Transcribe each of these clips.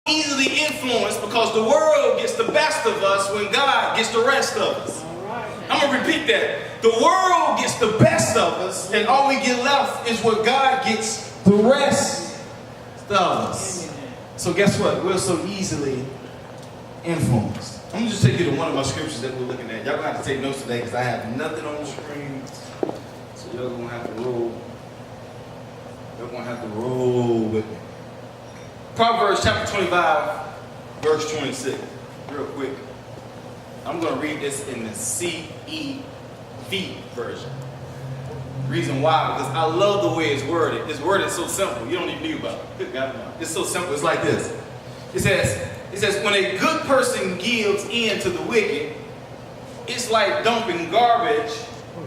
easily influenced because the world gets the best of us when God gets the rest of us. I'm going to repeat that. The world gets the best of us, and all we get left is what God gets the rest of us. So guess what? We're so easily influenced. I'm going to just take you to one of my scriptures that we're looking at. Y'all going to have to take notes today because I have nothing on the screen. So y'all going to have to roll. Y'all going to have to roll with me. Proverbs chapter 25, verse 26. Real quick. I'm going to read this in the CEV version. Reason why? Because I love the way it's worded. It's worded so simple. You don't even need about it. Good God, no. It's so simple. It's like this. It says, when a good person gives in to the wicked, it's like dumping garbage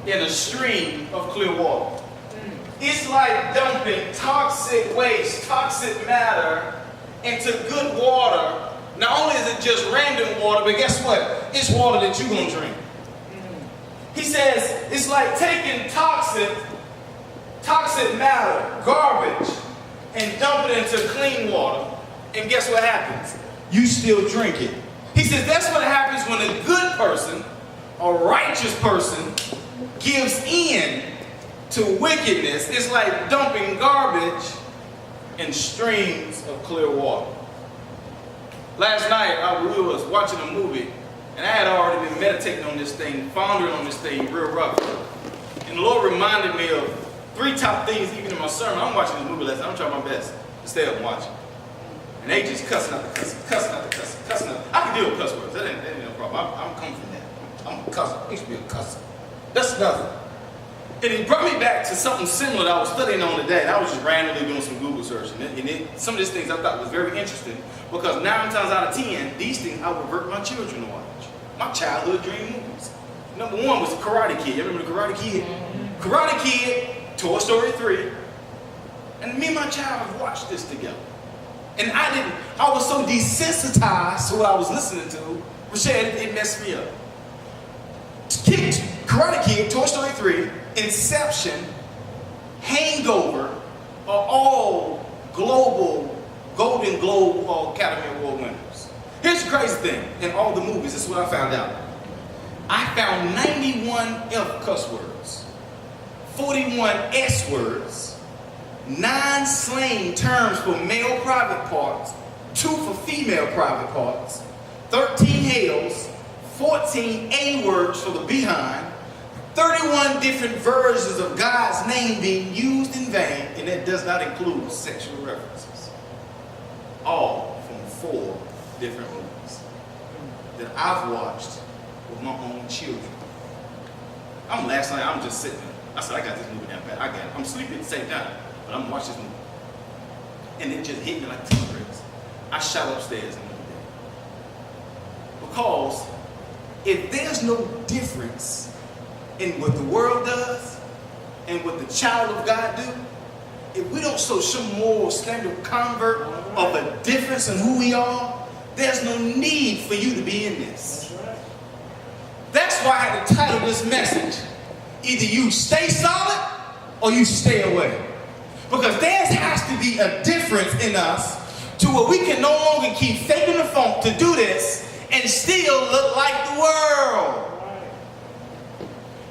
in a stream of clear water. It's like dumping toxic waste, toxic matter into good water. Not only is it just random water, but guess what? It's water that you're going to drink. He says it's like taking toxic matter, garbage, and dump it into clean water. And guess what happens? You still drink it. He says that's what happens when a good person, a righteous person, gives in to wickedness. It's like dumping garbage in streams of clear water. Last night, we was watching a movie, and I had already been meditating on this thing, pondering on this thing real rough. And the Lord reminded me of 3 top things, even in my sermon. I'm watching this movie last night. I'm trying my best to stay up and watch it. And they just cussing out the cussing out. I can deal with cuss words. That ain't no problem. I'm coming from that. I'm a cusser. I used to be a cusser. That's nothing. And it brought me back to something similar that I was studying on today. And I was just randomly doing some Google search. And some of these things I thought was very interesting. Because 9 times out of 10, these things I would revert my children to watch. My childhood dream movies. Number 1 was the Karate Kid. You remember the Karate Kid? Karate Kid, Toy Story 3. And me and my child have watched this together. And I was so desensitized to what I was listening to, Rashad, it messed me up. Karate Kid, Toy Story 3, Inception, Hangover are all global Golden Globe Academy Award winners. Here's the crazy thing, in all the movies, this is what I found out. I found 91 F cuss words, 41 S words, 9 slang terms for male private parts, 2 for female private parts, 13 hails, 14 A words for the behind, 31 different versions of God's name being used in vain, and that does not include sexual references. All from 4 different movies that I've watched with my own children. Last night, I'm just sitting there. I said, I got this movie down pat. I got it. I'm sleeping at the same time, but I'm watching this movie. And it just hit me like 2 bricks. I shot upstairs in the bed. Because if there's no difference in what the world does and what the child of God do, if we don't show some moral standard convert of a difference in who we are, there's no need for you to be in this. That's why I had to title this message, either you stay solid or you stay away. Because there has to be a difference in us to where we can no longer keep faking the funk to do this and still look like the world.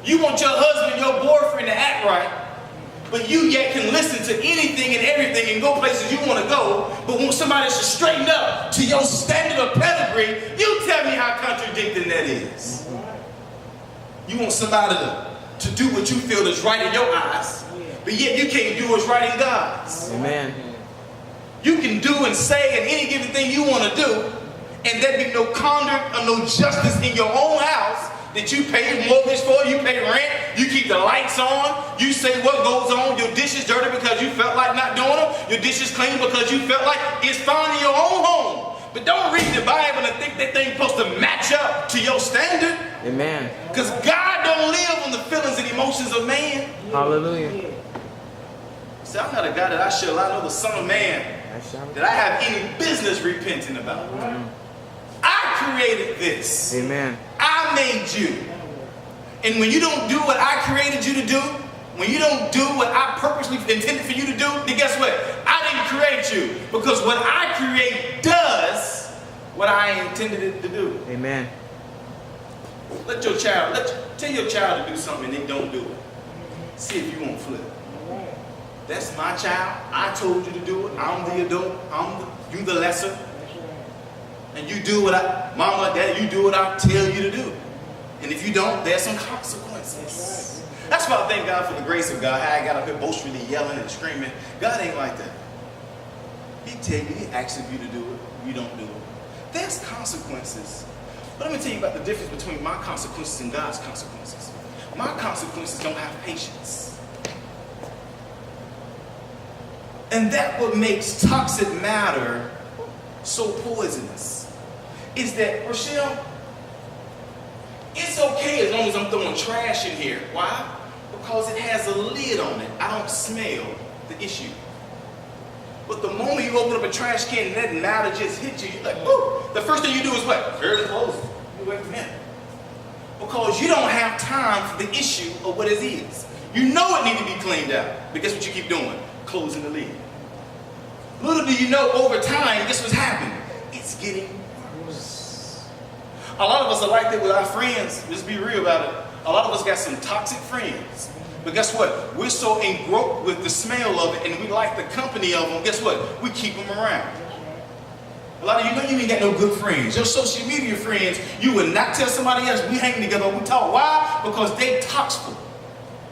You want your husband, your boyfriend to act right, but you yet can listen to anything and everything and go places you want to go, but want somebody that's straightened up to your standard of pedigree, you tell me how contradicting that is. You want somebody to do what you feel is right in your eyes, but yet you can't do what's right in God's. Amen. You can do and say and any given thing you want to do, and there be no conduct or no justice in your own house that you pay mortgage for, you pay rent, you keep the lights on, you say what goes on, your dishes dirty because you felt like not doing them, your dishes clean because you felt like it's fine in your own home. But don't read the Bible and think that thing's supposed to match up to your standard. Amen. Because God don't live on the feelings and emotions of man. Hallelujah. See, I'm not a guy that I shall I know the Son of Man that I have any business repenting about. I created this. Amen. I made you. And when you don't do what I created you to do, when you don't do what I purposely intended for you to do, then guess what? I didn't create you? Because what I create does what I intended it to do. Amen. Tell your child to do something and they don't do it. See if you won't flip. That's my child. I told you to do it. I'm the adult. You the lesser. And you do what Mama, Dad, you do what I tell you to do. And if you don't, there's some consequences. That's why I thank God for the grace of God. How I got up here boastfully yelling and screaming. God ain't like that. He tell you, he asks you to do it. You don't do it. There's consequences. But let me tell you about the difference between my consequences and God's consequences. My consequences don't have patience. And that's what makes toxic matter so poisonous. Is that, Rochelle, it's okay as long as I'm throwing trash in here. Why? Because it has a lid on it. I don't smell the issue. But the moment you open up a trash can and that matter just hits you, you're like, whoo! The first thing you do is what? Barely close it. You wait for him. Because you don't have time for the issue of what it is. You know it needs to be cleaned out. But guess what you keep doing? Closing the lid. Little do you know, over time, guess what's happening? It's getting worse. A lot of us are like that with our friends. Let's be real about it. A lot of us got some toxic friends. But guess what? We're so engrossed with the smell of it and we like the company of them. Guess what? We keep them around. A lot of you know you ain't got no good friends. Your social media friends, you would not tell somebody else we hang together, we talk. Why? Because they toxic.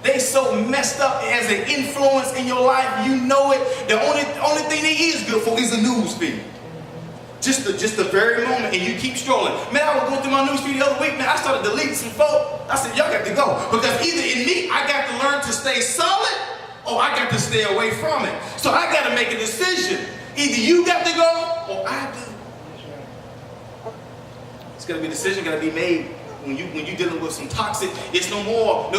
They so messed up as an influence in your life, you know it. The only thing they is good for is a news feed. Just the very moment, and you keep strolling. Man, I was going through my news feed the other week, man, I started deleting some folk. I said, y'all got to go. Because either in me, I got to learn to stay solid, or I got to stay away from it. So I got to make a decision. Either you got to go, or I do. It's got to be a decision, got to be made. When you dealing with some toxic, it's no more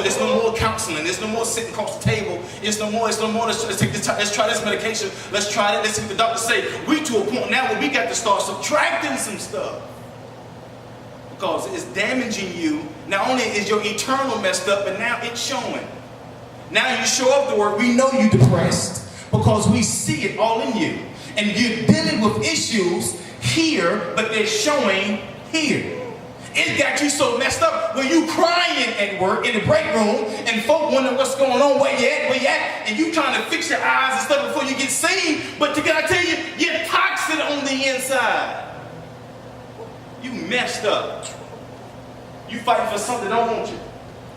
counseling. It's no more sitting across the table. It's no more. Let's try this medication. Let's try that. Let's see what the doctor say. We to a point now where we got to start subtracting some stuff because it's damaging you. Not only is your eternal messed up, but now it's showing. Now you show up to work. We know you're depressed because we see it all in you, and you're dealing with issues here, but they're showing here. It got you so messed up when you crying at work in the break room and folk wondering what's going on, where you at, and you trying to fix your eyes and stuff before you get seen. But can I tell you, you're toxic on the inside. You messed up. You fighting for something that don't want you.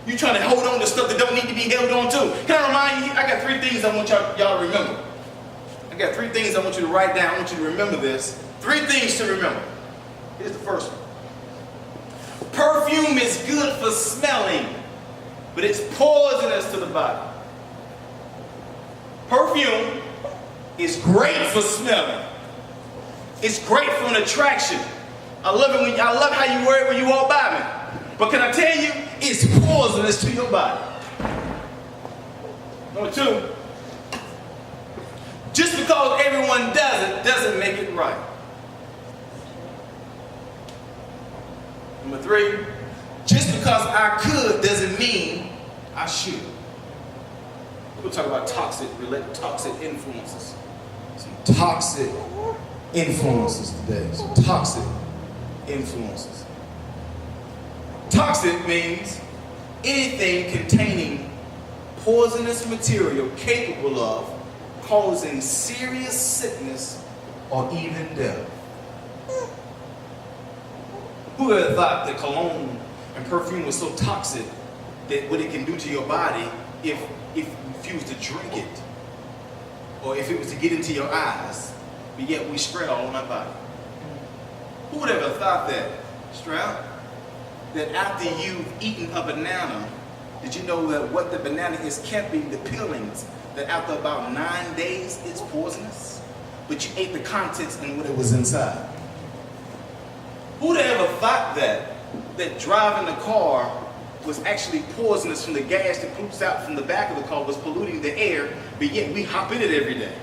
You trying to hold on to stuff that don't need to be held on to. Can I remind you, I got 3 things I want y'all to remember. I got 3 things I want you to write down. I want you to remember this. 3 things to remember. Here's the first one. Perfume is good for smelling, but it's poisonous to the body. Perfume is great for smelling. It's great for an attraction. I love how you wear it when you walk by me. But can I tell you, it's poisonous to your body. Number 2, just because everyone does it doesn't make it right. Number 3, just because I could doesn't mean I should. We'll talk about toxic influences. Some toxic influences today. Some toxic influences. Toxic means anything containing poisonous material capable of causing serious sickness or even death. Who would have thought that cologne and perfume was so toxic that what it can do to your body if you refuse to drink it, or if it was to get into your eyes, but yet we spread all on our body? Who would have thought that, Stroud, that after you've eaten a banana, did you know that what the banana is kept in the peelings, that after about 9 days it's poisonous, but you ate the contents and what it was inside? Who'd ever thought that driving the car was actually poisonous from the gas that poops out from the back of the car was polluting the air, but yet we hop in it every day?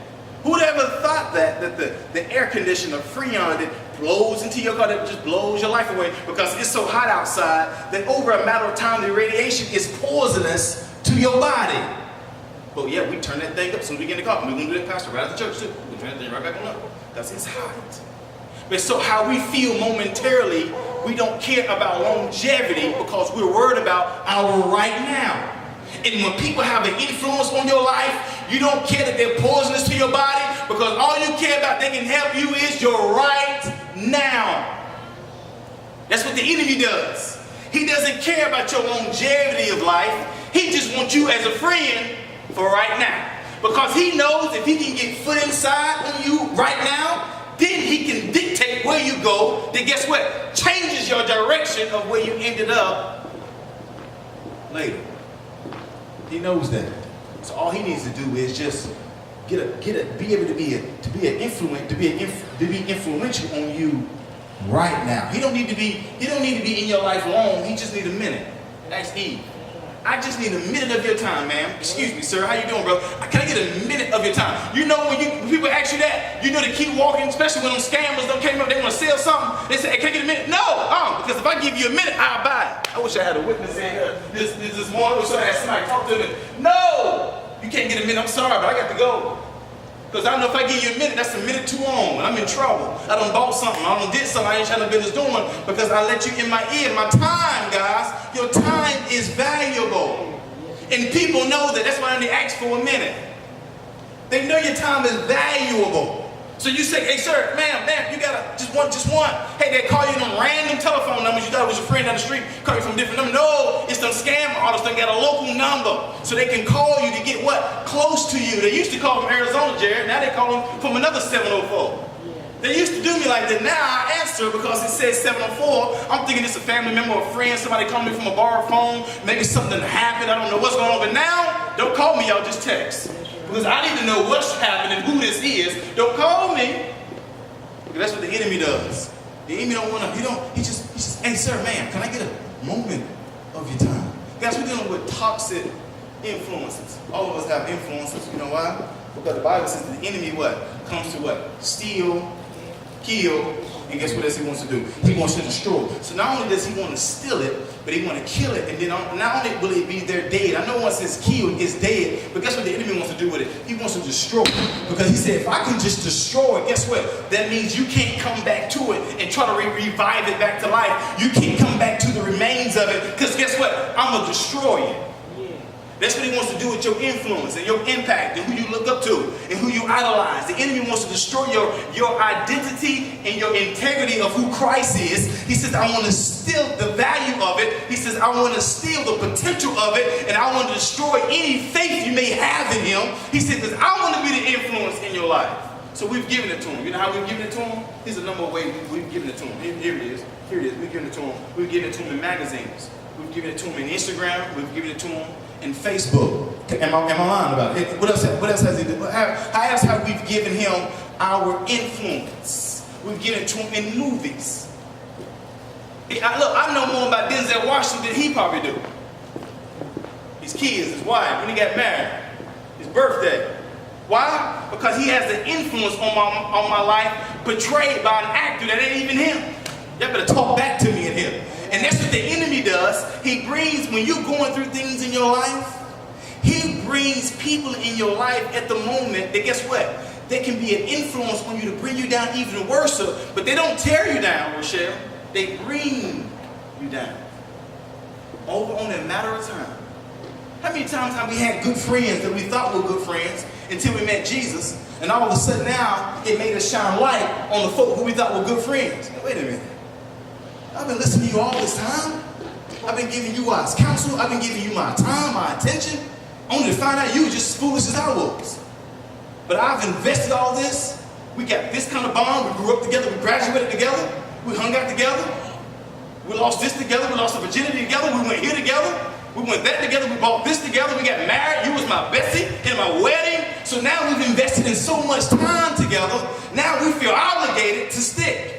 Who'd ever thought that the air conditioner, Freon, that blows into your car, that just blows your life away because it's so hot outside, that over a matter of time the radiation is poisonous to your body? But yeah, we turn that thing up as soon as we get in the car. We're going to do that, Pastor, right at the church too. We turn that thing right back on up. Because it's hot. But so how we feel momentarily, we don't care about longevity because we're worried about our right now. And when people have an influence on your life, you don't care that they're poisonous to your body because all you care about they can help you is your right now. That's what the enemy does. He doesn't care about your longevity of life. He just wants you as a friend for right now. Because he knows if he can get foot inside on you right now, then he can dictate where you go. Then guess what? Changes your direction of where you ended up later. He knows that. So all he needs to do is just be able to be influential on you right now. He don't need to be in your life long. He just need a minute. Ask Eve. I just need a minute of your time, ma'am. Excuse me, sir. How you doing, bro? Can I get a minute of your time? You know when people ask you that, you know to keep walking, especially when them scammers don't came up, they want to sell something. They say, hey, can I get a minute? No, because if I give you a minute, I'll buy it. I wish I had a witness in here this morning. I wish I had somebody talk to me. No, you can't get a minute. I'm sorry, but I got to go. Because I know if I give you a minute, that's a minute too long, and I'm in trouble. I done bought something, I done did something I ain't trying to business doing because I let you in my ear. My time, guys, your time is valuable. And people know that. That's why they ask for a minute. They know your time is valuable. So you say, hey, sir, ma'am, you got just one. Hey, they call you on random telephone numbers. You thought it was your friend down the street, call you from different numbers. No, it's them scam artists that got a local number. So they can call you to get what? Close to you. They used to call from Arizona, Jared. Now they call them from another 704. They used to do me like that. Now I answer because it says 704. I'm thinking it's a family member or a friend, somebody calling me from a borrowed phone. Maybe something happened. I don't know what's going on. But now, don't call me, y'all. Just text. Because I need to know what's happening, who this is. Don't call me. Because that's what the enemy does. The enemy don't want to, he just, hey, sir, ma'am, can I get a moment of your time? Guys, we're dealing with toxic influences. All of us have influences. You know why? Because the Bible says that the enemy what? Comes to what? Steal, kill, and guess what else he wants to do? He wants to destroy. So not only does he want to steal it, but he want to kill it, and then not only will it be there dead. I know once it's killed, it's dead, but guess what the enemy wants to do with it? He wants to destroy it. Because he said, if I can just destroy it, guess what? That means you can't come back to it and try to revive it back to life. You can't come back to the remains of it, because guess what? I'm going to destroy it. That's what he wants to do with your influence and your impact and who you look up to and who you idolize. The enemy wants to destroy your identity and your integrity of who Christ is. He says, I want to steal the value of it. He says, I want to steal the potential of it, and I want to destroy any faith you may have in him. He says, because I want to be the influence in your life. So we've given it to him. You know how we've given it to him? Here's a number of ways we've given it to him. Here it is. We've given it to him. We've given it to him in magazines. We've given it to him in Instagram. We've given it to him in Facebook. Am I lying about it? What else has he done? How else have we given him our influence? We've given it to him in movies. Look, I know more about Denzel Washington than he probably do. His kids, his wife, when he got married, his birthday. Why? Because he has an influence on my life portrayed by an actor that ain't even him. Y'all better talk back to me in here. And that's what the enemy does. He brings, when you're going through things in your life, he brings people in your life at the moment that, guess what? They can be an influence on you to bring you down even worse. But they don't tear you down, Rochelle. They bring you down. Over on a matter of time. How many times have we had good friends that we thought were good friends until we met Jesus, and all of a sudden now it made us shine light on the folk who we thought were good friends? Now, wait a minute. I've been listening to you all this time. I've been giving you wise counsel. I've been giving you my time, my attention, only to find out you were just as foolish as I was. But I've invested all this. We got this kind of bond. We grew up together. We graduated together. We hung out together. We lost this together. We lost our virginity together. We went here together. We went that together. We bought this together. We got married. You was my Bessie in my wedding. So now we've invested in so much time together. Now we feel obligated to stick.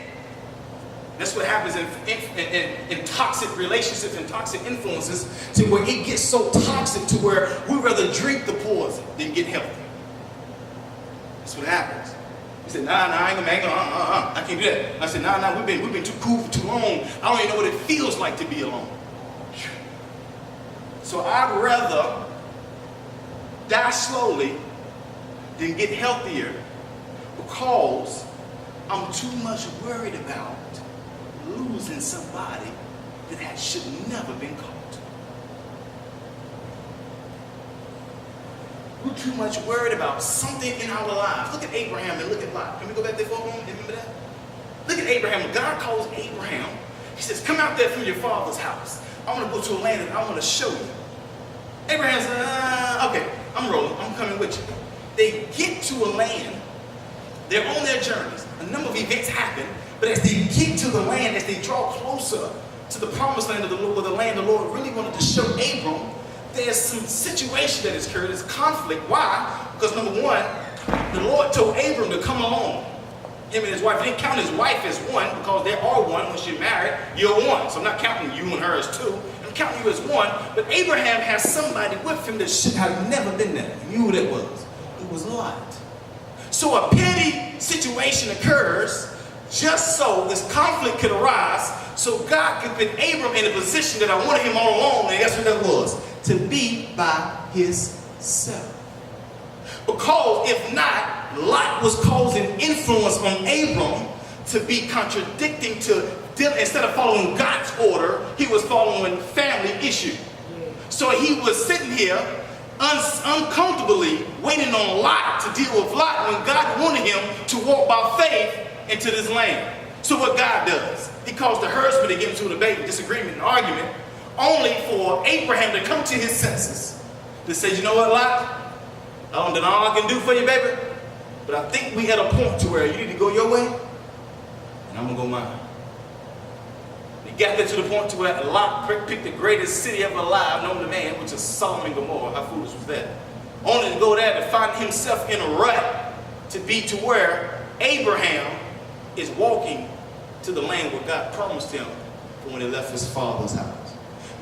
That's what happens in toxic relationships and toxic influences, to where it gets so toxic to where we rather drink the poison than get healthy. That's what happens. He said, nah, I ain't gonna, I can't do that. I said, nah, we've been too cool for too long. I don't even know what it feels like to be alone. So I'd rather die slowly than get healthier because I'm too much worried about losing somebody that should never been caught. We're too much worried about something in our lives. Look at Abraham and look at Lot. Can we go back there for a moment? Remember that? Look at Abraham. When God calls Abraham, he says, come out there from your father's house. I want to go to a land that I want to show you. Abraham said, okay, I'm rolling. I'm coming with you. They get to a land. They're on their journeys. A number of events happen. But as they get to the land, as they draw closer to the promised land of the Lord, the land the Lord really wanted to show Abram, there's some situation that has occurred. There's conflict. Why? Because number one, the Lord told Abram to come along. Him and his wife. He didn't count his wife as one because they are one. Once you're married, you're one. So I'm not counting you and her as two. I'm counting you as one. But Abraham has somebody with him that should have never been there. You knew who that was. It was Lot. So a petty situation occurs just so this conflict could arise, so God could put Abram in a position that I wanted him all along, and guess what that was? To be by himself. Because if not, Lot was causing influence on Abram to be contradicting to, instead of following God's order, he was following family issue. So he was sitting here uncomfortably waiting on Lot to deal with Lot when God wanted him to walk by faith into this land. So what God does, he caused the herdsman to get into a debate, disagreement, and argument, only for Abraham to come to his senses. To say, you know what, Lot? I don't know all I can do for you, baby, but I think we at a point to where you need to go your way, and I'm going to go mine. He got there to the point to where Lot picked the greatest city ever alive, known to man, which is Sodom and Gomorrah. How foolish was that? Only to go there to find himself in a rut, to be to where Abraham is walking to the land where God promised him when he left his father's house.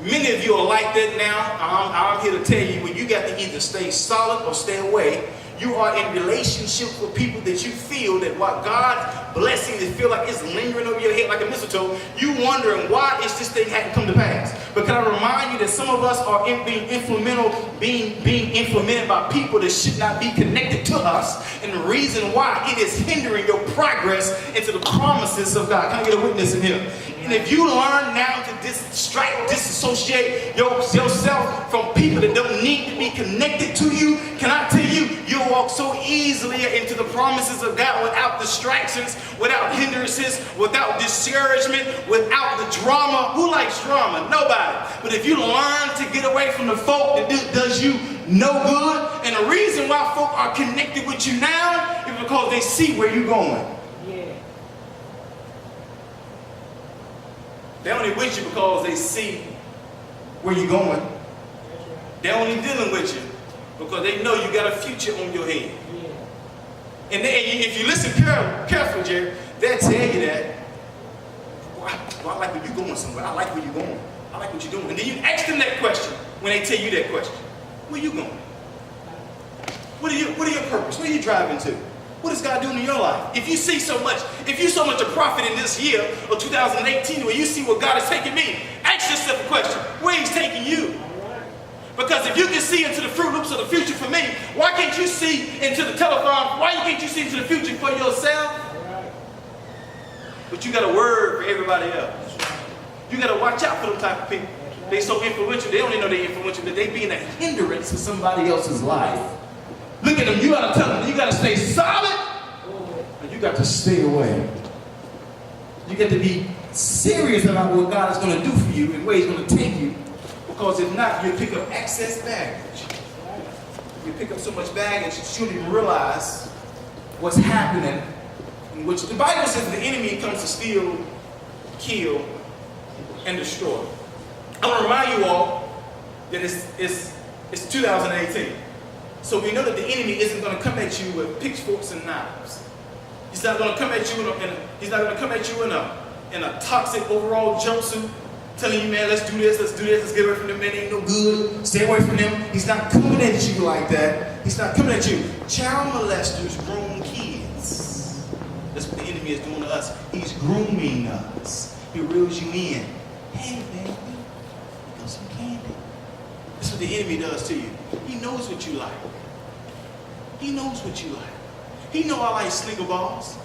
Many of you are like that now. I'm here to tell you, when you got to either stay solid or stay away. You are in relationships with people that you feel that while God's blessing, they feel like it's lingering over your head like a mistletoe, you wondering why is this thing hadn't come to pass. But can I remind you that some of us are being implemented by people that should not be connected to us, and the reason why it is hindering your progress into the promises of God. Can I get a witness in here? And if you learn now to disassociate yourself from people that don't need to be connected to you, can I tell you, you'll walk so easily into the promises of God without distractions, without hindrances, without discouragement, without the drama. Who likes drama? Nobody. But if you learn to get away from the folk that does you no good, and the reason why folk are connected with you now is because they see where you're going. They're only with you because they see where you're going. They're only dealing with you because they know you got a future on your head. And if you listen carefully, Jerry, they'll tell you that, well, I like where you're going somewhere. I like where you're going. I like what you're doing. And then you ask them that question when they tell you that question. Where you going? What are your purpose? Where are you driving to? What is God doing in your life? If you see so much, if you're so much a prophet in this year of 2018 where you see where God is taking me, ask yourself a question. Where he's taking you? Because if you can see into the Fruit Loops of the future for me, why can't you see into the telephone? Why can't you see into the future for yourself? But you got a word for everybody else. You got to watch out for them type of people. They so influential. They only know they're influential, but they being a hindrance to somebody else's life. Look at them. You got to tell them. You got to stay solid, and you got to stay away. You got to be serious about what God is going to do for you and where he's going to take you. Because if not, you'll pick up excess baggage. You pick up so much baggage that you don't even realize what's happening. In which the Bible says the enemy comes to steal, kill, and destroy. I'm going to remind you all that it's 2018. So we know that the enemy isn't going to come at you with pitchforks and knives. He's not going to come at you in a toxic overall jumpsuit, telling you, man, let's do this, let's get away from them, man, they ain't no good, stay away from them. He's not coming at you like that. He's not coming at you. Child molesters groom kids. That's what the enemy is doing to us. He's grooming us. He reels you in. Hey, baby, you got some candy. That's what the enemy does to you. He knows what you like. He knows what you like. He know I like Snicker bars.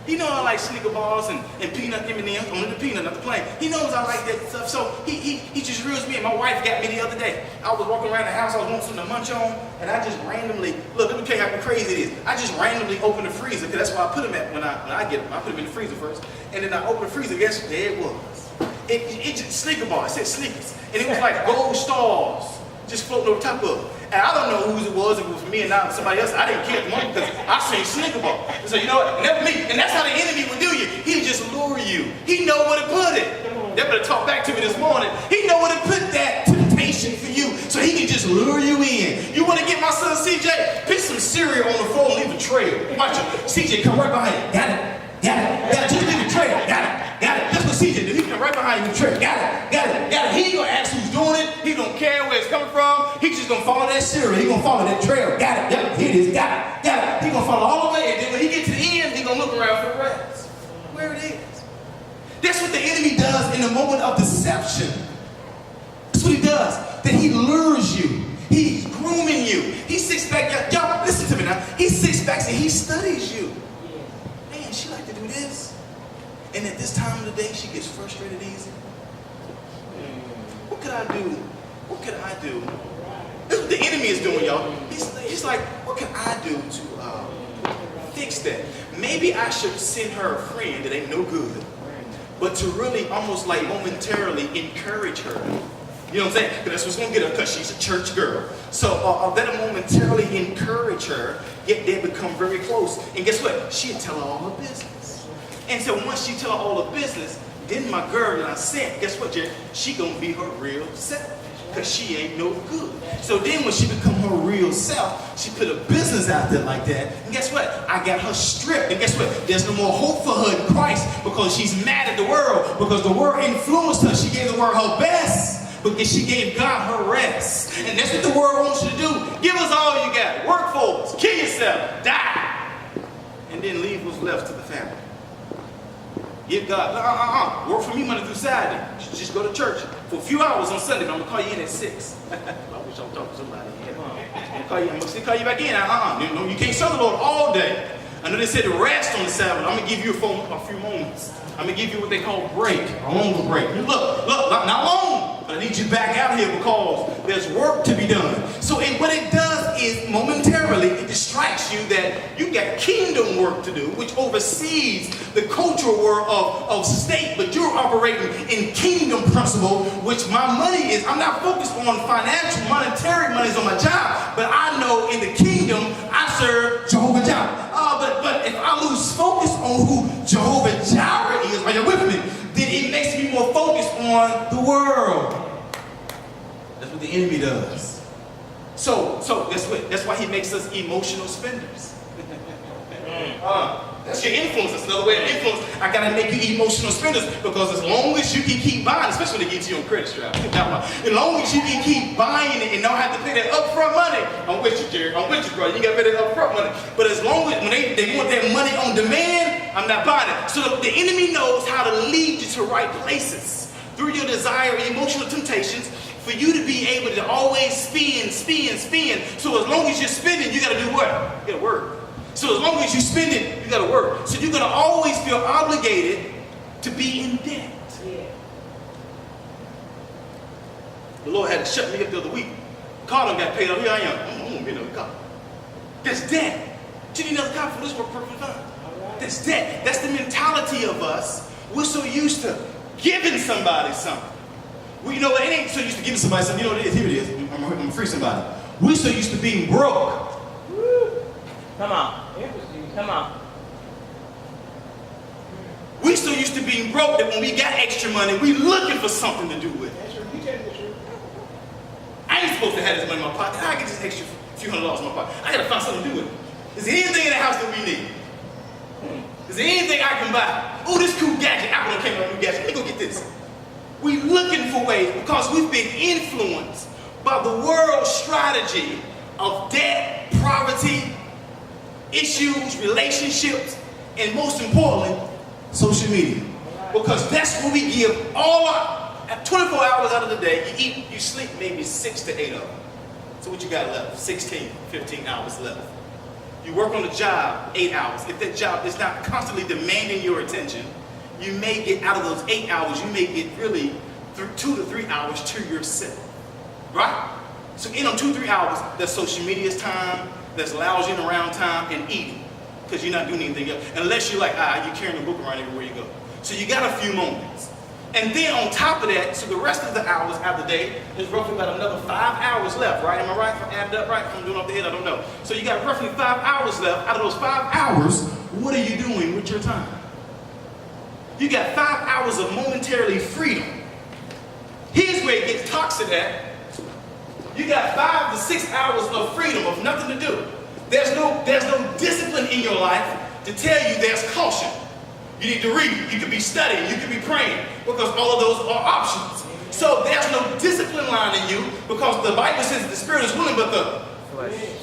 He knows I like Snicker bars and peanut M&M's, only the peanut, not the plain. He knows I like that stuff, so he just reels me in. My wife got me the other day. I was walking around the house, I was wanting something to munch on, and I just randomly, look, let me tell you how crazy it is. I just randomly opened the freezer, because that's where I put them at when I get them. I put them in the freezer first, and then I opened the freezer, guess what? There it was. It just, Snicker bar, it said Snickers, and it was like gold stars just floating over top of it. And I don't know whose it was, if it was for me and not somebody else. I didn't care at the moment because I seen Snicker bar. And so you know what? Never me. And that's how the enemy would do you. He'd just lure you. He know where to put it. They better talk back to me this morning. He know where to put that temptation for you, so he can just lure you in. You want to get my son CJ? Pick some cereal on the floor and leave a trail. Watch it. CJ come right behind you. Got it. Got it. Got it. Just leave a trail. Got it. Got it. That's what CJ do. He come right behind you. Trail. Got it. Got it. Got it. He ain't gonna ask who's doing it. He don't care where it's coming from. He just gonna follow that cereal. He gonna follow that trail. Got it. Yep. Here it is. Got it. Got it. He gonna follow all the way. And then when he get to the end, he gonna look around for the rest. Where it is. That's what the enemy does in the moment of deception. That's what he does. That he lures you. He's grooming you. He sits back. Y'all, listen to me now. He sits back and he studies you. Man, she like to do this. And at this time of the day, she gets frustrated easy. What could I do? What could I do? This is what the enemy is doing, y'all. He's like, what can I do to fix that? Maybe I should send her a friend that ain't no good, but to really almost like momentarily encourage her. You know what I'm saying? Because that's what's going to get her, because she's a church girl. So that'll momentarily encourage her, yet they become very close. And guess what? She'll tell her all her business. And so once she tell her all her business, then my girl that I sent, guess what, Jerry? She going to be her real self. Because she ain't no good. So then when she become her real self, she put a business out there like that. And guess what? I got her stripped. And guess what? There's no more hope for her in Christ, because she's mad at the world. Because the world influenced her. She gave the world her best, because she gave God her rest. And that's what the world wants you to do. Give us all you got. Work for us. Kill yourself. Die. And then leave what's left to the family. Give God, work for me Monday through Saturday. Just go to church for a few hours on Sunday, but I'm going to call you in at 6. I wish I would talk to somebody. I'm going to call you back in. No, you can't serve the Lord all day. I know they said to rest on the Sabbath. I'm going to give you a few moments. I'm going to give you what they call break, a longer break. Look, not long, but I need you back out here because there's work to be done. So what it does is momentarily it distracts you that you got kingdom work to do, which oversees the cultural world of state, but you're operating in kingdom principle, which my money is. I'm not focused on financial, monetary monies on my job, but I know in the kingdom I serve Jehovah Jireh. But if I lose focus on who Jehovah Jireh is, are you with me? Then it makes me more focused on the world. That's what the enemy does. So that's why he makes us emotional spenders. That's your influence. That's another way of influence. I gotta make you emotional spenders, because as long as you can keep buying, especially when they get you on credit strap, as long as you can keep buying it and don't have to pay that upfront money, I'm with you, Jerry. I'm with you, bro. You gotta pay that upfront money. But as long as when they want that money on demand, I'm not buying it. So the enemy knows how to lead you to right places through your desire and emotional temptations, for you to be able to always spend. So as long as you're spending, you gotta do what? You gotta work. So as long as you spend it, you gotta work. So you're gonna always feel obligated to be in debt. Yeah. The Lord had to shut me up the other week. Car done got paid off. Here I am. I'm gonna get another car. That's debt. You need another car for this work perfectly fine. Right. That's debt. That's the mentality of us. We're so used to giving somebody something. Well, you know what? It ain't so used to giving somebody something. You know what it is? Here it is. I'm gonna free somebody. We're so used to being broke. Woo. Come on. Come on. We so used to being broke that when we got extra money, we looking for something to do with it. That's true. You tell me the truth. I ain't supposed to have this money in my pocket. How I get this extra few $100s in my pocket? I gotta find something to do with it. Is there anything in the house that we need? Is there anything I can buy? Oh, this cool gadget. Apple done came out with a new gadget. Let me go get this. We looking for ways because we've been influenced by the world's strategy of debt, poverty, issues, relationships, and most importantly, social media. Because that's where we give all our At 24 hours out of the day, you eat, you sleep maybe 6 to 8 of them. So what you got left? 16, 15 hours left. You work on the job 8 hours. If that job is not constantly demanding your attention, you may get out of those 8 hours, you may get really 2 to 3 hours to yourself. Right? So in on 2 to 3 hours, that's social media's time, that's lounging around time and eating. Because you're not doing anything else. Unless you're like, you're carrying a book around everywhere you go. So you got a few moments. And then on top of that, so the rest of the hours out of the day, there's roughly about another 5 hours left, right? Am I right? If I added up right? If I'm doing off the head, I don't know. So you got roughly 5 hours left. Out of those 5 hours, what are you doing with your time? You got 5 hours of momentarily freedom. Here's where it gets toxic at. You got 5 to 6 hours of freedom, of nothing to do. There's no discipline in your life to tell you there's caution. You need to read, you could be studying, you could be praying, because all of those are options. So there's no discipline line in you, because the Bible says the spirit is willing, but the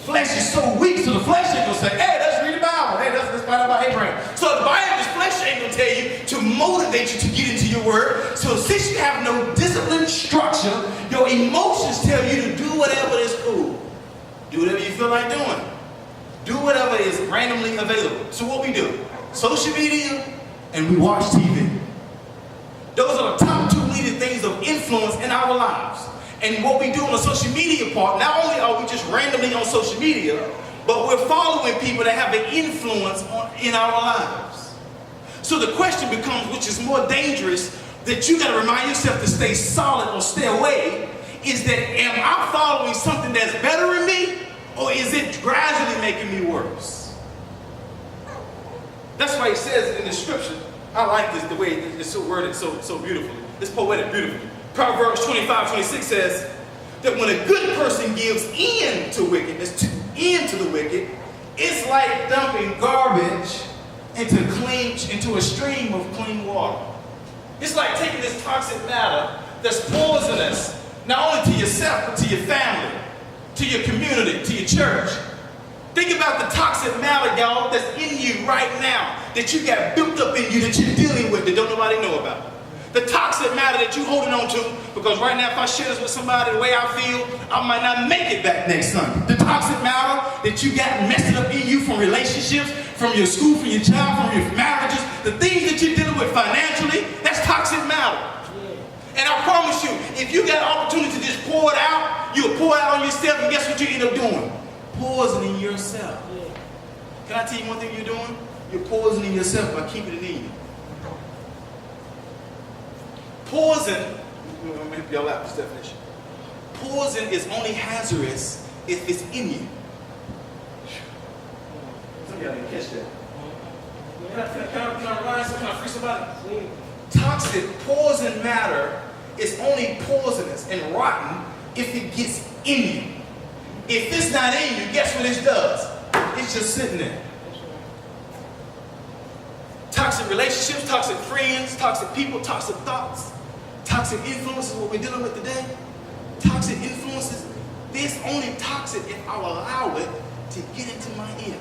flesh is so weak, so the flesh ain't gonna say, hey, let's read the Bible, hey, let's find out about Abraham. So the Bible, the flesh ain't gonna tell you to motivate you to get into your word. So since you have no discipline structure, your emotions tell you to do whatever is cool. Do whatever you feel like doing. Do whatever is randomly available. So what we do, social media, and we watch TV. Those are the top 2 leading things of influence in our lives. And what we do on the social media part, not only are we just randomly on social media, but we're following people that have an influence in our lives. So the question becomes, which is more dangerous, that you got to remind yourself to stay solid or stay away, is that am I following something that's better in me, or is it gradually making me worse? That's why he says in the scripture, I like this, the way it's so worded so beautifully. It's poetic beautifully. Proverbs 25:26 says that when a good person gives in to wickedness, into the wicked, it's like dumping garbage into a stream of clean water. It's like taking this toxic matter that's poisonous, not only to yourself, but to your family, to your community, to your church. Think about the toxic matter, y'all, that's in you right now, that you got built up in you, that you're dealing with, that don't nobody know about. The toxic matter that you're holding on to, because right now if I share this with somebody the way I feel, I might not make it back next Sunday. The toxic matter that you got messed up in you from relationships, from your school, from your job, from your marriages, the things that you're dealing with financially, that's toxic matter. And I promise you, if you got an opportunity to just pour it out, you'll pour it out on yourself, and guess what you end up doing? Poisoning yourself. Can I tell you one thing you're doing? You're poisoning yourself by keeping it in you. Poison, let me help y'all out with this definition. Poison is only hazardous if it's in you. Some of y'all didn't catch that. Can I free somebody? Toxic, poison matter is only poisonous and rotten if it gets in you. If it's not in you, guess what it does? It's just sitting there. Toxic relationships, toxic friends, toxic people, toxic thoughts, toxic influences, what we're dealing with today. Toxic influences, it's only toxic if I allow it to get into my ear.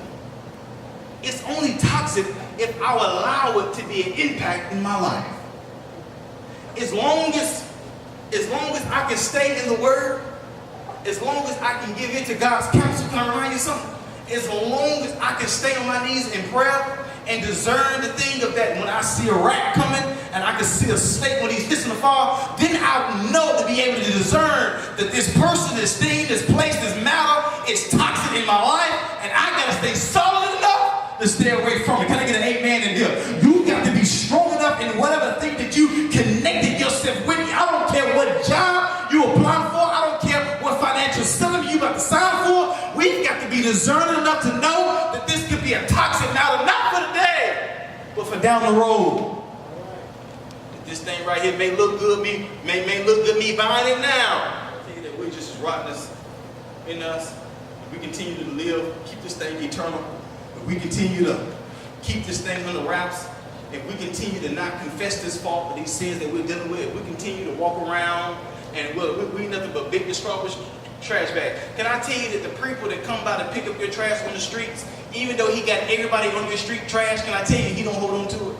It's only toxic if I allow it to be an impact in my life. As long as I can stay in the Word, as long as I can give in to God's counsel, can I remind you something? As long as I can stay on my knees in prayer and discern the thing of that when I see a rat coming and I can see a snake when he's fixing to fall, then I know to be able to discern that this person, this thing, this place, this matter is toxic in my life, and I got to stay solid enough to stay away from it. Can I get an amen in here? You got to be strong enough in whatever thing that you connected yourself with. I don't care what job you apply for. I don't care what financial settlement you about to sign for. We've got to be discerning enough to know that this could be a toxic matter, not for today, but for down the road. This thing right here may look good, me buying it now. I tell you that we're just as rotten in us. We continue to live, keep this thing eternal. We continue to keep this thing under wraps. If we continue to not confess this fault or these sins that we're dealing with, if we continue to walk around and we nothing but big disruptive trash bag. Can I tell you that the people that come by to pick up your trash on the streets, even though he got everybody on your street trash, can I tell you he don't hold on to it?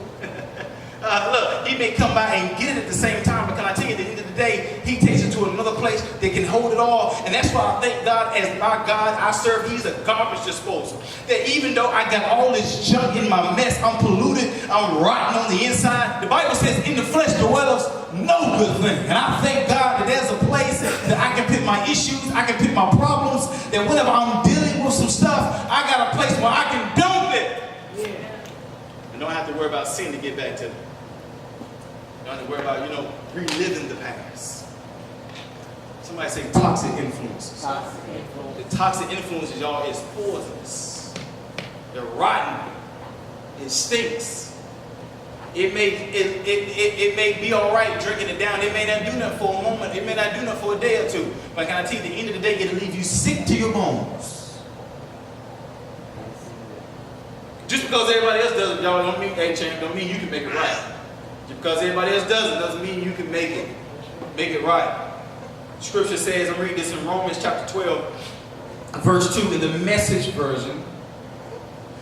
Look, he may come by and get it at the same time, but can I tell you, at the end of the day, he takes it to another place that can hold it all. And that's why I thank God, as my God I serve, he's a garbage disposal. That even though I got all this junk in my mess, I'm polluted, I'm rotten on the inside, the Bible says in the flesh dwells no good thing. And I thank God that there's a place that I can put my issues, I can put my problems, that whenever I'm dealing with some stuff, I got a place where I can dump it. And don't have to worry about sin to get back to it. Don't have to worry about, reliving the past. Somebody say toxic influences. Toxic influence. The toxic influences, y'all, is poisonous. They're rotten. It stinks. It may be all right drinking it down. It may not do nothing for a moment. It may not do nothing for a day or two. But can I tell you, at the end of the day, it'll leave you sick to your bones. Just because everybody else does it, y'all, don't mean you can make it right. Just because everybody else does it doesn't mean you can make it right. Scripture says, I'm reading this in Romans chapter 12, verse 2 in the Message version.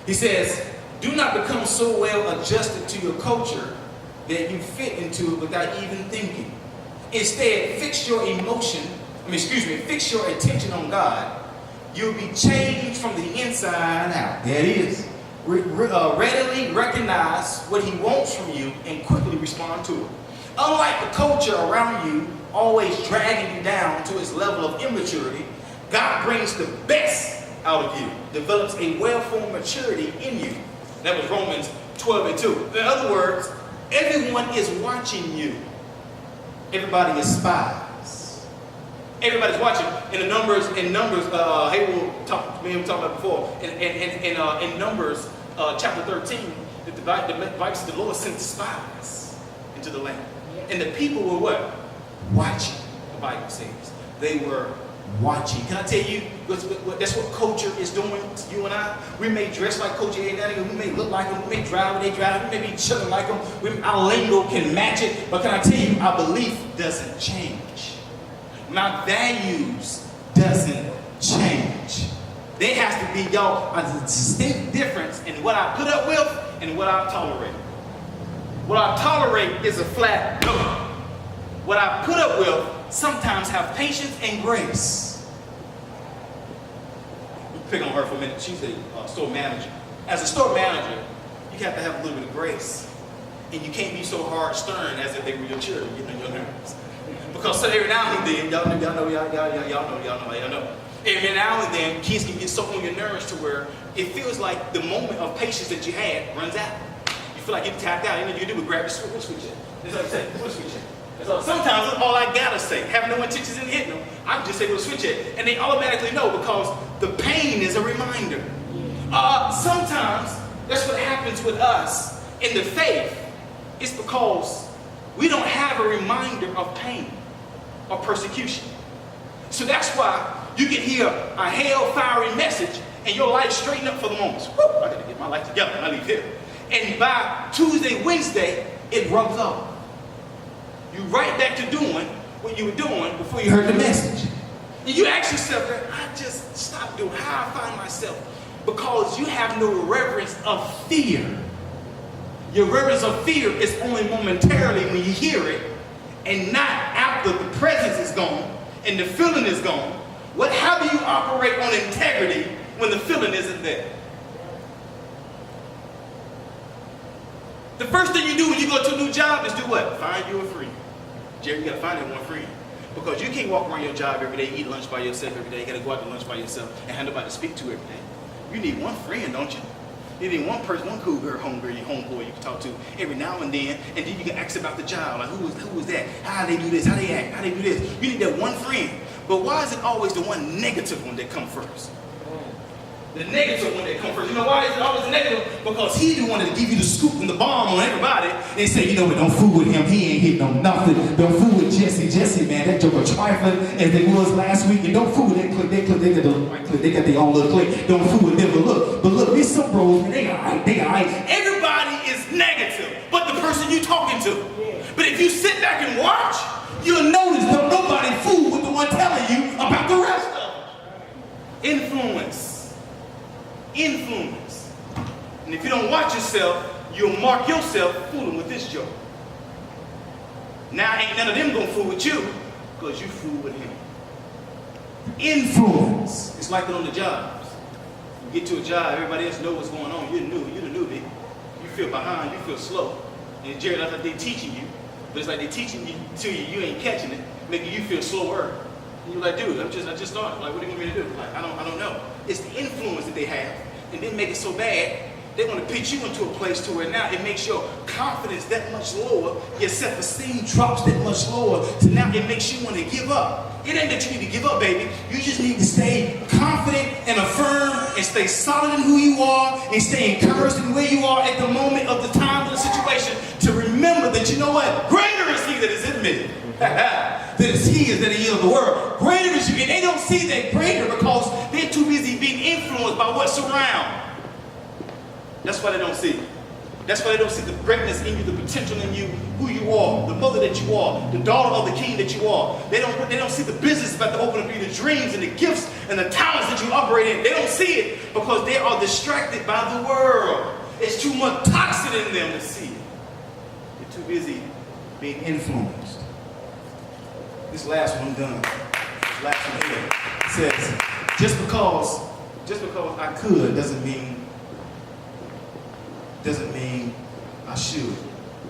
He says, do not become so well adjusted to your culture that you fit into it without even thinking. Instead, fix your attention on God. You'll be changed from the inside out. There it is. Readily recognize what he wants from you and quickly respond to it. Unlike the culture around you, always dragging you down to its level of immaturity, God brings the best out of you, develops a well-formed maturity in you. That was Romans 12:2. In other words, everyone is watching you. Everybody is spies. Everybody's watching. In Numbers, we talked about before. In Numbers chapter 13, the Bible says the Lord sent spies into the land. And the people were what? Watching, the Bible says. They were watching. Can I tell you, that's what culture is doing to you and I? We may dress like culture, we may look like them, we may drive what they drive, we may be chilling like them, our lingo can match it, but can I tell you, our belief doesn't change. My values doesn't change. There has to be, y'all, a distinct difference in what I put up with and what I tolerate. What I tolerate is a flat no. What I put up with sometimes have patience and grace. We pick on her for a minute. She's a store manager. As a store manager, you have to have a little bit of grace. And you can't be so hard stern as if they were your children, getting on your nerves. Because so every now and then, y'all know. Every now and then, kids can get so on your nerves to where it feels like the moment of patience that you had runs out. You feel like you're tapped out. And you do is grab the switch. That's what I say. Switch it. So sometimes that's all I gotta say. Have no intentions in hitting them. I'm just able to switch it. And they automatically know because the pain is a reminder. Sometimes that's what happens with us in the faith. It's because we don't have a reminder of pain or persecution. So that's why you can hear a hell-fiery message and your life straighten up for the moment. Woo, I gotta get my life together when I leave here. And by Tuesday, Wednesday, it rubs off. You're right back to doing what you were doing before you heard the message. And you ask yourself, I just stopped doing how I find myself. Because you have no reverence of fear. Your reverence of fear is only momentarily when you hear it and not after the presence is gone and the feeling is gone. How do you operate on integrity when the feeling isn't there? The first thing you do when you go to a new job is do what? Find you a friend. Jerry, you gotta find that one friend. Because you can't walk around your job every day, eat lunch by yourself every day. You gotta go out to lunch by yourself and have nobody to speak to every day. You need one friend, don't you? You need one person, one cool girl, homegirl, your homeboy you can talk to every now and then you can ask about the job. Like, who is that? How they do this? How they act? How they do this? You need that one friend. But why is it always the one negative one that comes first? The negative one that comes first. You know why is it always negative? Because he the one that give you the scoop and the bomb on everybody. They say, you know what, don't fool with him. He ain't hitting on nothing. Don't fool with Jesse. Jesse, man, that joker trifling as they was last week. And don't fool with that clique. They got the right clique. They got their own little clique. Don't fool with them. But look, these some bros, man, they alright. Everybody is negative, but the person you talking to. But if you sit back and watch, you'll notice that nobody fool with the one telling you about the rest of them. Influence. And if you don't watch yourself, you'll mark yourself fooling with this joke. Now ain't none of them gonna fool with you because you fool with him. Influence. It's like that on the jobs. You get to a job, everybody else knows what's going on. You're the newbie. You feel behind, you feel slow. And Jerry, that's like they're teaching you. But it's like they're teaching you to you, you ain't catching it, making you feel slower. And you're like, dude, I just started. Like, what do you want me to do? Like, I don't know. It's the influence that they have. And they make it so bad, they want to pitch you into a place to where now it makes your confidence that much lower, your self-esteem drops that much lower, so now it makes you want to give up. It ain't that you need to give up, baby. You just need to stay confident and affirm and stay solid in who you are and stay encouraged in where you are at the moment of the time of the situation to remember that, you know what? Greater is he that is in me that is he that he is of the world. Greater is you. And they don't see that greater because they're too busy being influenced by what's around. That's why they don't see it. That's why they don't see the greatness in you, the potential in you, who you are, the mother that you are, the daughter of the king that you are. They don't see the business about to open up for you, the dreams and the gifts and the talents that you operate in. They don't see it because they are distracted by the world. It's too much toxin in them to see it. They're too busy being influenced. This last one I'm done. This last one here. It says, just because I could doesn't mean I should.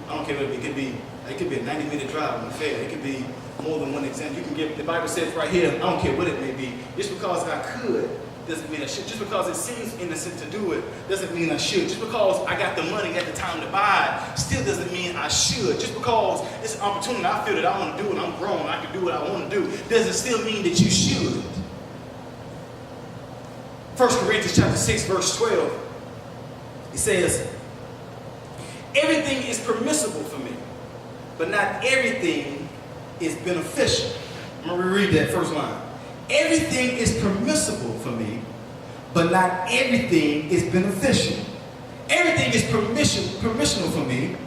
I don't care what it could be. It could be a 90-minute drive on the fair. It could be more than one exam. You can get, the Bible says right here, I don't care what it may be. Just because I could doesn't mean I should. Just because it seems innocent to do it doesn't mean I should. Just because I got the money at the time to buy it still doesn't mean I should. Just because it's an opportunity I feel that I want to do and I'm grown, I can do what I want to do, doesn't still mean that you should. 1 Corinthians chapter 6, verse 12, it says, everything is permissible for me, but not everything is beneficial. I'm going to reread that first line. Everything is permissible for me, but not everything is beneficial. Everything is permissional for me,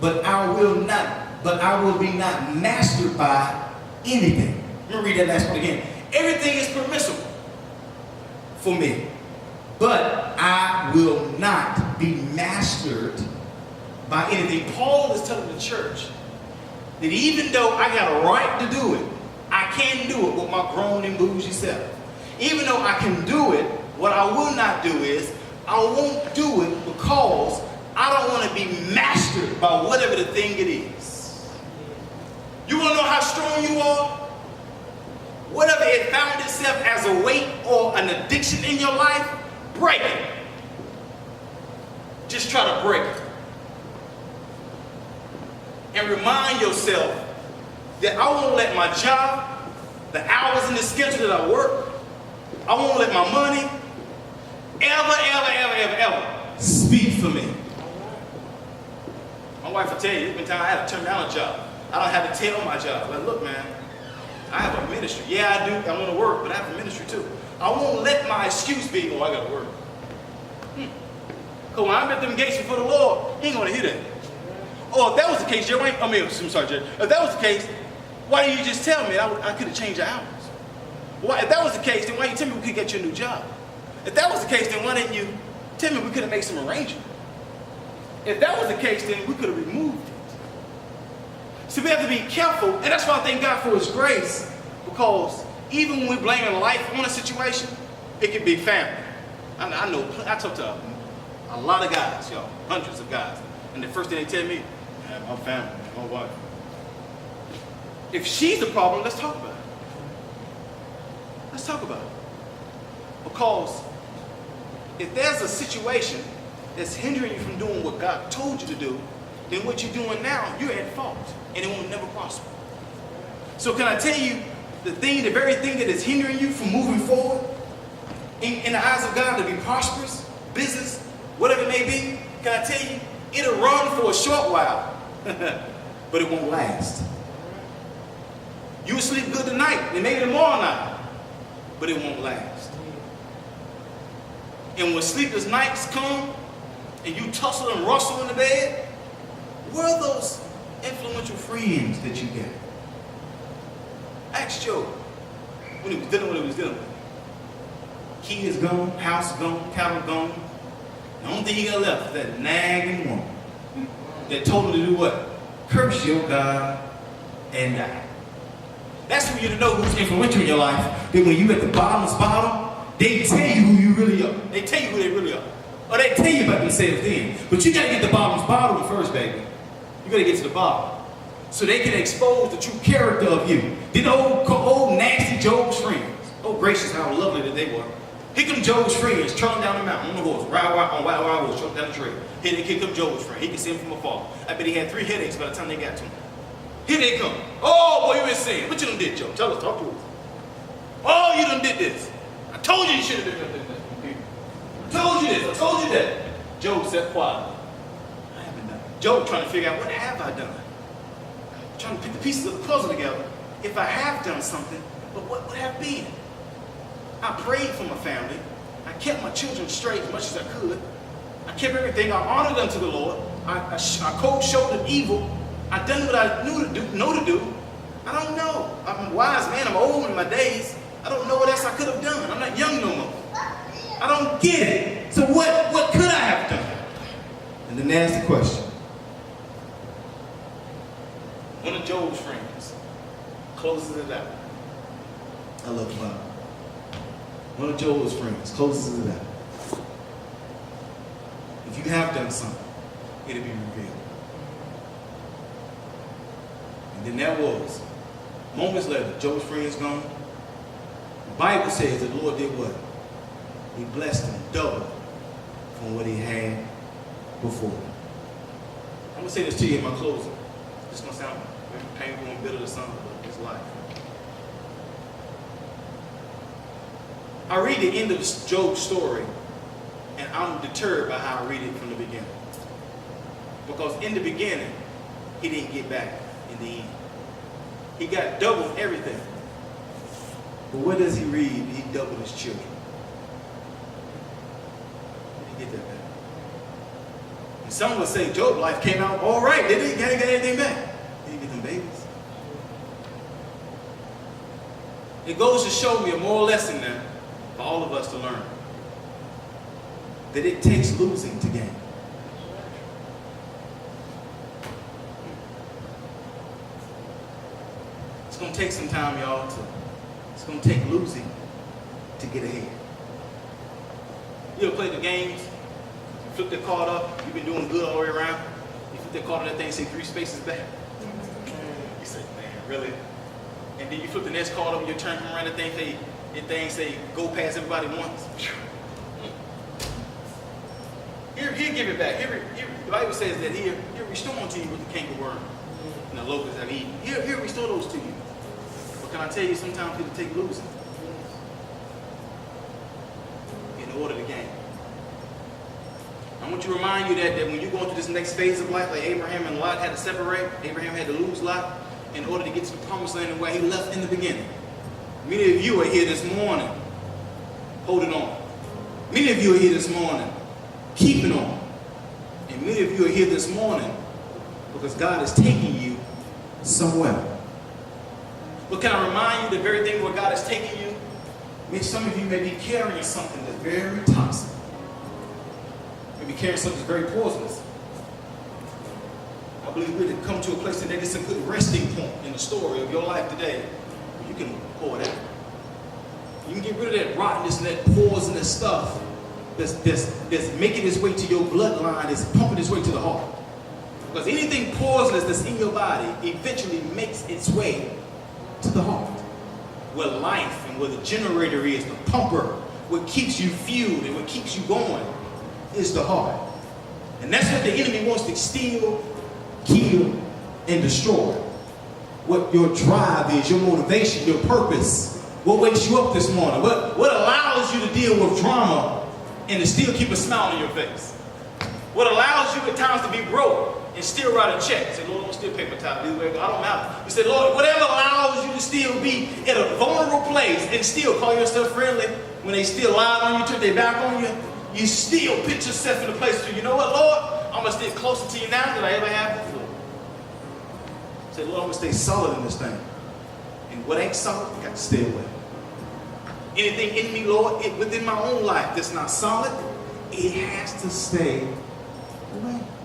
but I will be not mastered by anything. I'm going to read that last one again. Everything is permissible for me, but I will not be mastered by anything. Paul is telling the church that even though I got a right to do it, I can do it with my grown and bougie self. Even though I can do it, what I will not do is, I won't do it because I don't want to be mastered by whatever the thing it is. You want to know how strong you are? Whatever it found itself as a weight or an addiction in your life, break it. Just try to break it. And remind yourself that I won't let my job, the hours in the schedule that I work, I won't let my money ever speak for me. My wife will tell you, there's been times I had to turn down a job. I don't have to tell my job. Like, look, man, I have a ministry. Yeah, I do. I want to work, but I have a ministry too. I won't let my excuse be, oh, I got to work. Because when I'm at them gates before the Lord, he ain't going to hear that. Oh, if that was the case, Jerry, I'm sorry, Jerry. If that was the case, why didn't you just tell me? I could have changed the hours. Why, if that was the case, then why didn't you tell me we could get you a new job? If that was the case, then why didn't you tell me we could have made some arrangement? If that was the case, then we could have removed it. So we have to be careful, and that's why I thank God for His grace, because even when we're blaming life on a situation, it can be family. I know, I talk to a lot of guys, y'all, hundreds of guys, and the first thing they tell me, man, my family, my wife. If she's the problem, let's talk about it. Let's talk about it. Because if there's a situation that's hindering you from doing what God told you to do, then what you're doing now, you're at fault, and it will never prosper. So can I tell you, the very thing that is hindering you from moving forward in the eyes of God to be prosperous, business, whatever it may be, can I tell you, it'll run for a short while, but it won't last. You'll sleep good tonight, and maybe tomorrow night, but it won't last. And when sleepless nights come, and you tussle and rustle in the bed, where are those influential friends that you get? Ask Job when he was dealing with what he was dealing with. Kids gone, house gone, cattle gone, The only thing he got left is that nagging woman that told him to do what? Curse your God and die. That's for you to know who's influential in your life. That when you at the bottom's bottom, they tell you who you really are. They tell you who they really are. Or they tell you about themselves then. But you gotta get the bottom's bottom first, baby. You gotta get to the bottom. So they can expose the true character of you. Then old nasty Job's friends. Oh gracious, how lovely that they were. Here come Job's friends, trotting down the mountain on the horse, wild horse, trotting down the trail. Here come Job's friend. He can see him from afar. I bet he had 3 headaches by the time they got to him. Here they come. Oh boy, you been saying. What you done did, Job? Tell us, talk to us. Oh, you done did this. I told you you should have done this. I told you this. I told you that. Job sat quiet. I haven't done it. Job trying to figure out, what have I done? Trying to put the pieces of the puzzle together. If I have done something, but what would have been? I prayed for my family. I kept my children straight as much as I could. I kept everything. I honored unto the Lord. I cold shouldered evil. I done what I know to do. I don't know. I'm a wise man. I'm old in my days. I don't know what else I could have done. I'm not young no more. I don't get it. So what could I have done? And then ask the question. One of Job's friends closes it out. I love the Bible. One of Job's friends closes it out. If you have done something, it'll be revealed. And then there was, moments later, Job's friends gone. The Bible says that the Lord did what? He blessed him double from what he had before. I'm going to say this to you in my closing. This is going to sound painful and bitter to some, but it's life. I read the end of Job's story, and I'm deterred by how I read it from the beginning. Because in the beginning, he didn't get back in the end. He got double everything. But what does he read? He doubled his children. He didn't get that back. And some would say Job's life came out all right. They didn't get anything back. He didn't get them babies. It goes to show me a moral lesson now for all of us to learn. That it takes losing to gain. It's going to take some time, y'all. It's going to take losing to get ahead. You ever played the games? You flip the card up. You've been doing good all the way around. You flip the card up, that thing say 3 spaces back. You say, man, really? And then you flip the next card up, your turn come around, the thing say go past everybody once. Here, give it back. Here, the Bible says that here restore unto you what the cankerworm and the locusts have eaten. Here, restore those to you. But can I tell you, sometimes people take losing in order to gain. I want to remind you that when you go into this next phase of life, like Abraham and Lot had to separate, Abraham had to lose Lot in order to get to the promised land and where he left in the beginning. Many of you are here this morning holding on. Many of you are here this morning keeping on. And many of you are here this morning because God is taking you somewhere. But can I remind you the very thing where God is taking you? Maybe some of you may be carrying something that's very toxic. Maybe carrying something that's very poisonous. I believe we're to come to a place today that's a good resting point in the story of your life today where you can pour it out. You can get rid of that rottenness and that poisonous stuff that's making its way to your bloodline, that's pumping its way to the heart. Because anything poisonous that's in your body eventually makes its way to the heart. Where life and where the generator is, the pumper, what keeps you fueled and what keeps you going is the heart. And that's what the enemy wants to steal, kill, and destroy. What your drive is, your motivation, your purpose, what wakes you up this morning, what allows you to deal with drama and to still keep a smile on your face. What allows you at times to be broke and still write a check. Say, Lord, I'm still pay my tithe. I don't matter. You say, Lord, whatever allows you to still be in a vulnerable place and still call yourself friendly when they still lie on you, turn their back on you, you still put yourself in a place where, you know what, Lord, I'm going to stay closer to you now than I ever have before. Say, Lord, I'm going to stay solid in this thing. And what ain't solid, you got to stay away. Anything in me, Lord, within my own life that's not solid, it has to stay away.